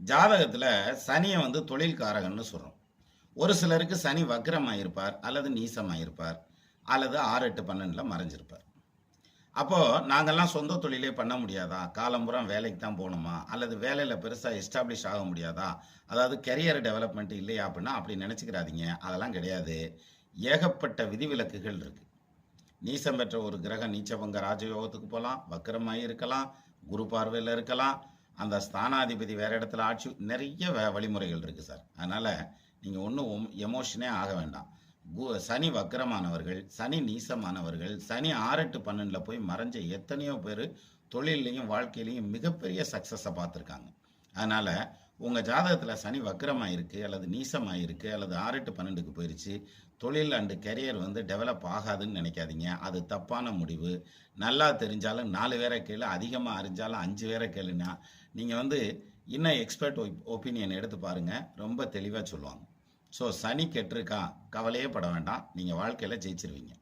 ஜாதகத்துல சனியை தொழில்காரகன்னு சொல்றோம். ஒரு சிலருக்கு சனி வக்ரமாயிருப்பார், அல்லது நீசமாயிருப்பார், அல்லது 6, 8, 12ல மறைஞ்சிருப்பார். அப்போ நாங்கெல்லாம் சொந்த தொழிலே பண்ண முடியாதா? காலம்புறா வேலைக்கு தான் போகணுமா? அல்லது வேலையில பெருசா எஸ்டாப்ளிஷ் ஆக முடியாதா? அதாவது கெரியர் டெவலப்மெண்ட் இல்லையா அப்படின்னா அப்படி நினைச்சுக்கிறாதீங்க. அதெல்லாம் கிடையாது. ஏகப்பட்ட விதிவிலக்குகள் இருக்கு. நீசம் பெற்ற ஒரு கிரகம் நீச்சபங்க ராஜயோகத்துக்கு போகலாம், வக்கரமாகி இருக்கலாம், குரு பார்வையில் இருக்கலாம், அந்த ஸ்தானாதிபதி வேற இடத்துல ஆட்சி, நிறைய வழிமுறைகள் இருக்கு சார். அதனால நீங்க ஒன்றும் எமோஷனே ஆக வேண்டாம். சனி வக்கரமானவர்கள், சனி நீசமானவர்கள், சனி 6, 8, 12ல போய் மறைஞ்ச எத்தனையோ பேர் தொழிலையும் வாழ்க்கையிலையும் மிகப்பெரிய சக்சஸை பார்த்துருக்காங்க. அதனால உங்க ஜாதகத்துல சனி வக்கரமாயிருக்கு, அல்லது நீசமாயிருக்கு, அல்லது 6, 8, 12க்கு போயிருச்சு, தொழில் அண்டு கெரியர் டெவலப் ஆகாதுன்னு நினைக்காதீங்க. அது தப்பான முடிவு. நல்லா தெரிஞ்சாலும் 4 பேரை கேளு, அதிகமாக அறிஞ்சாலும் 5 பேரை கேளுன்னா நீங்கள் இன்னும் எக்ஸ்பர்ட் ஒப்பீனியன் எடுத்து பாருங்க, ரொம்ப தெளிவாக சொல்லுவாங்க. ஸோ சனி கெட்டிருக்கா, கவலையே பட வேண்டாம், நீங்கள் வாழ்க்கையில் ஜெயிச்சிருவீங்க.